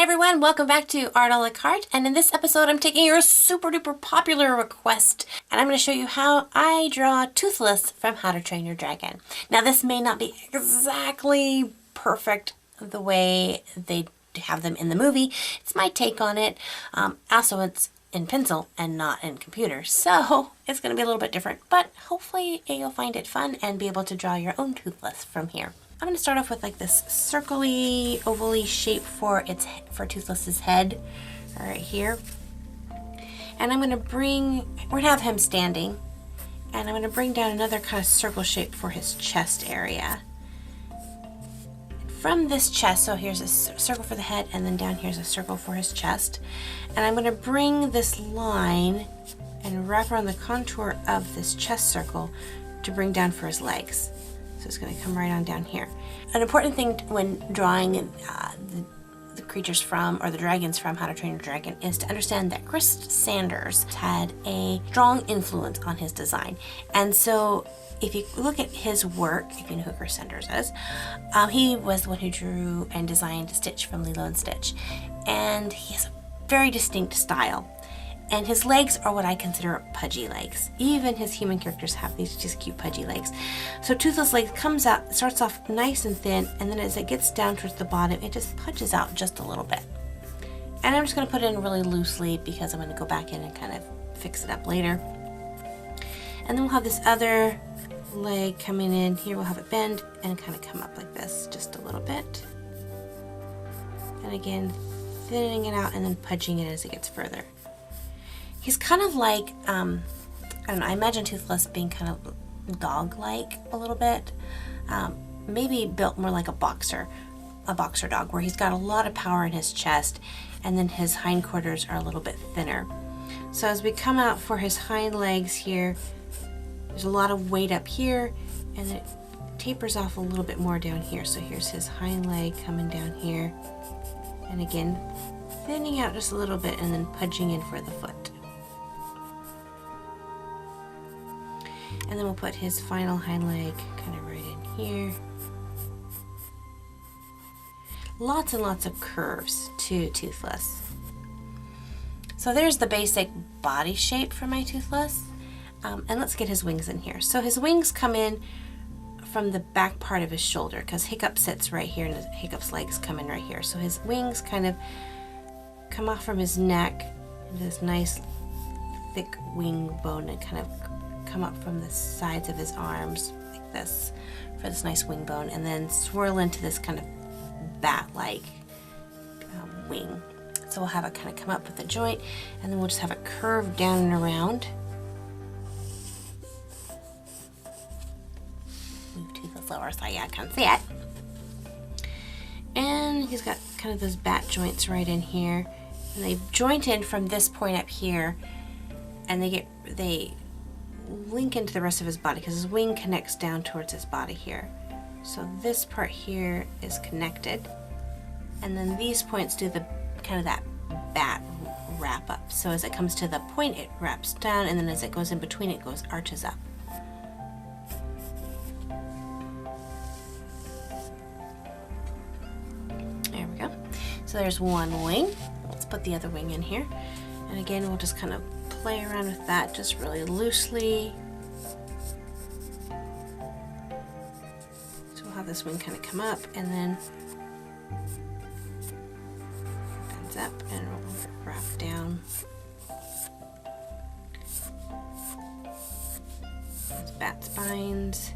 everyone, welcome back to Art a la Carte, and in this episode I'm taking your super duper popular request and I'm going to show you how I draw Toothless from How to Train Your Dragon. Now this may not be exactly perfect the way they have them in the movie. It's my take on it. Also it's in pencil and not in computer, so it's going to be a little bit different, but hopefully you'll find it fun and be able to draw your own Toothless from here. I'm going to start off with like this circly, ovally shape for Toothless's head, right here. And I'm going to we're going to have him standing, and I'm going to bring down another kind of circle shape for his chest area. From this chest, so here's a circle for the head, and then down here's a circle for his chest. And I'm going to bring this line and wrap around the contour of this chest circle to bring down for his legs. So it's going to come right on down here. An important thing when drawing the creatures from, or the dragons from How to Train Your Dragon, is to understand that Chris Sanders had a strong influence on his design. And so if you look at his work, if you know who Chris Sanders is, he was the one who drew and designed Stitch from Lilo and Stitch. And he has a very distinct style. And his legs are what I consider pudgy legs. Even his human characters have these just cute pudgy legs. So Toothless legs comes out, starts off nice and thin, and then as it gets down towards the bottom, it just pudges out just a little bit. And I'm just going to put it in really loosely because I'm going to go back in and kind of fix it up later. And then we'll have this other leg coming in here. We'll have it bend and kind of come up like this just a little bit. And again, thinning it out and then pudging it as it gets further. He's kind of like, I don't know, I imagine Toothless being kind of dog-like a little bit. Maybe built more like a boxer dog, where he's got a lot of power in his chest, and then his hindquarters are a little bit thinner. So as we come out for his hind legs here, there's a lot of weight up here, and then it tapers off a little bit more down here. So here's his hind leg coming down here, and again, thinning out just a little bit, and then pudging in for the foot. And then we'll put his final hind leg kind of right in here. Lots and lots of curves to Toothless. So there's the basic body shape for my Toothless. And let's get his wings in here. So his wings come in from the back part of his shoulder, because Hiccup sits right here and Hiccup's legs come in right here. So his wings kind of come off from his neck into this nice thick wing bone and kind of come up from the sides of his arms like this for this nice wing bone, and then swirl into this kind of bat-like wing. So we'll have it kind of come up with the joint, and then we'll just have it curve down and around. Move Toothless lower so I can see it. And he's got kind of those bat joints right in here, and they joint in from this point up here, and they link into the rest of his body because his wing connects down towards his body here. So this part here is connected, and then these points do the kind of that bat wrap up. So as it comes to the point, it wraps down, and then as it goes in between, it arches up. There we go. So there's one wing. Let's put the other wing in here, and again we'll just kind of play around with that just really loosely. So we'll have this wing kind of come up, and then bends up and we'll wrap down. Those bat spines.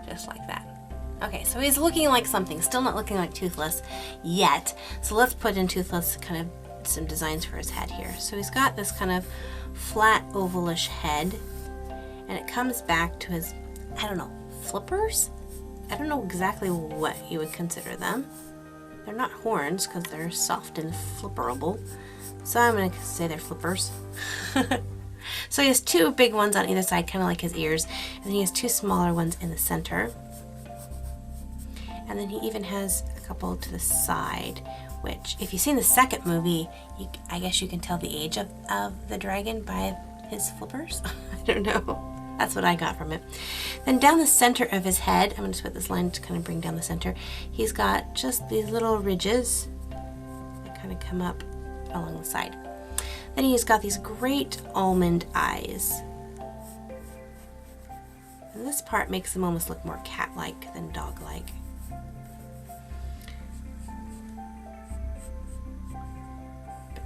Just like that. Okay, so he's looking like something, still not looking like Toothless yet. So let's put in Toothless kind of some designs for his head here. So he's got this kind of flat ovalish head, and it comes back to his, I don't know, flippers? I don't know exactly what you would consider them. They're not horns because they're soft and flipperable. So I'm going to say they're flippers. So he has two big ones on either side, kind of like his ears, and then he has two smaller ones in the center. And then he even has a couple to the side, which if you've seen the second movie, I guess you can tell the age of the dragon by his flippers. I don't know. That's what I got from it. Then down the center of his head, I'm going to put this line to kind of bring down the center. He's got just these little ridges that kind of come up along the side. Then he's got these great almond eyes. And this part makes him almost look more cat-like than dog-like.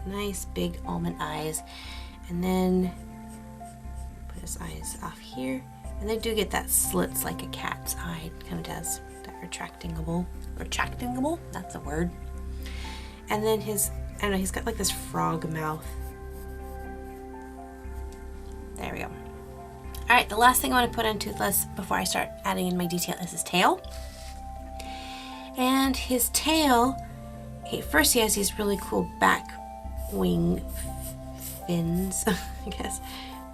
Nice big almond eyes. And then put his eyes off here. And they do get that slits like a cat's eye. It kind of does. That retractingable, that's a word. And then his, I don't know, he's got like this frog mouth. There we go. All right, the last thing I want to put on Toothless before I start adding in my detail is his tail. And his tail, first he has these really cool back wing fins, I guess,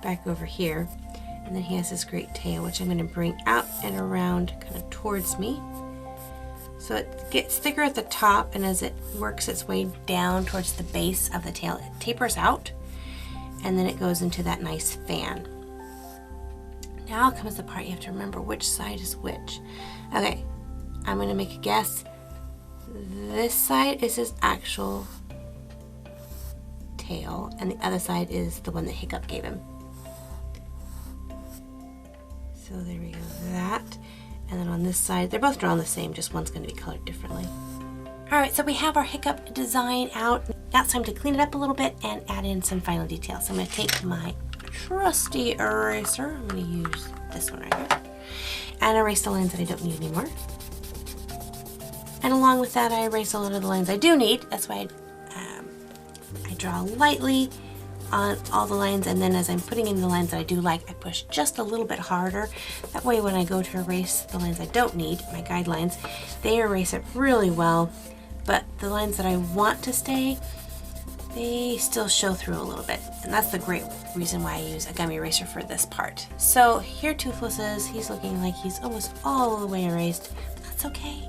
back over here. And then he has this great tail, which I'm going to bring out and around kind of towards me. So it gets thicker at the top, and as it works its way down towards the base of the tail, it tapers out, and then it goes into that nice fan. Now comes the part you have to remember which side is which. Okay, I'm going to make a guess. This side is his actual tail, and the other side is the one that Hiccup gave him. So there we go, that. And then on this side, they're both drawn the same, just one's going to be colored differently. All right, so we have our Hiccup design out. Now it's time to clean it up a little bit and add in some final details. So I'm going to take my trusty eraser. I'm going to use this one right here and erase the lines that I don't need anymore. And along with that, I erase a lot of the lines I do need. That's why I draw lightly on all the lines, and then as I'm putting in the lines that I do like, I push just a little bit harder. That way when I go to erase the lines I don't need, my guidelines, they erase it really well, but the lines that I want to stay, they still show through a little bit. And that's the great reason why I use a gummy eraser for this part. So here Toothless is, he's looking like he's almost all the way erased, but that's okay,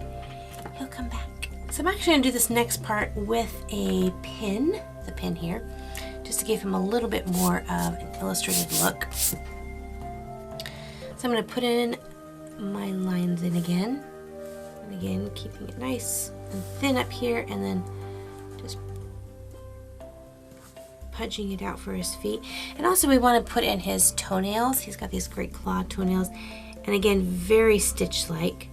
he'll come back. So I'm actually gonna do this next part with a pin, the pin here, just to give him a little bit more of an illustrated look. So I'm going to put in my lines in again, and again keeping it nice and thin up here, and then just pudging it out for his feet. And also we want to put in his toenails. He's got these great clawed toenails, and again very stitch-like.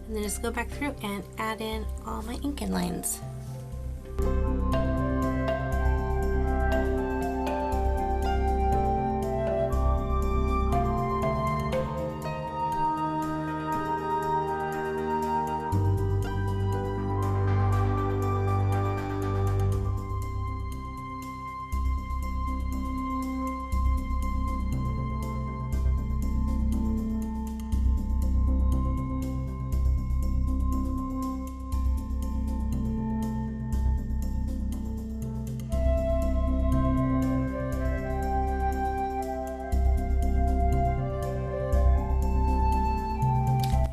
And then just go back through and add in all my inking lines.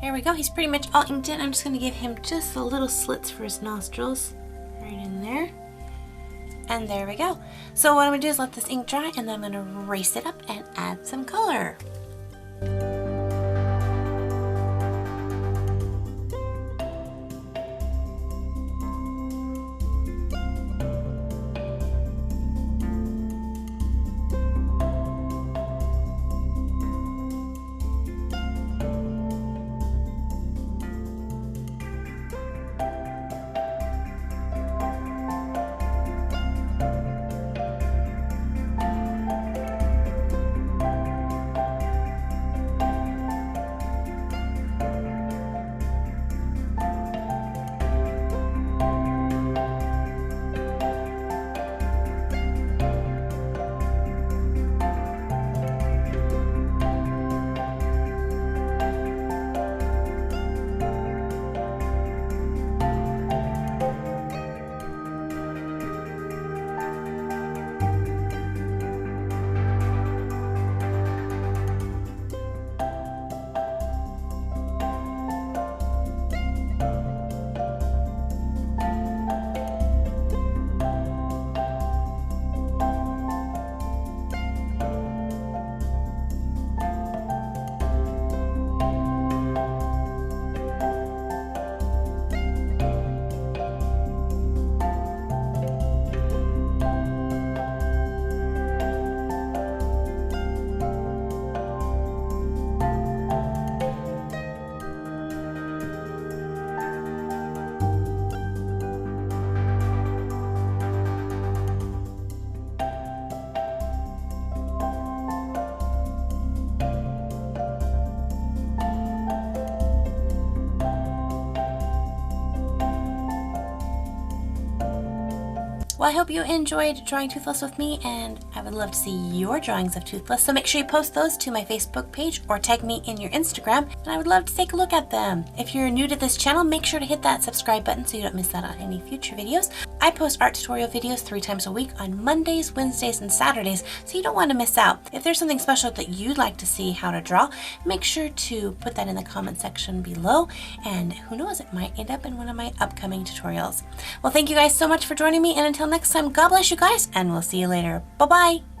There we go, he's pretty much all inked in. I'm just gonna give him just the little slits for his nostrils, right in there. And there we go. So what I'm gonna do is let this ink dry, and then I'm gonna erase it up and add some color. Well, I hope you enjoyed drawing Toothless with me, and I would love to see your drawings of Toothless. So make sure you post those to my Facebook page or tag me in your Instagram, and I would love to take a look at them. If you're new to this channel, make sure to hit that subscribe button so you don't miss out on any future videos. I post art tutorial videos 3 times a week on Mondays, Wednesdays, and Saturdays, so you don't want to miss out. If there's something special that you'd like to see how to draw, make sure to put that in the comment section below, and who knows, it might end up in one of my upcoming tutorials. Well, thank you guys so much for joining me, and until next time, God bless you guys, and we'll see you later. Bye-bye!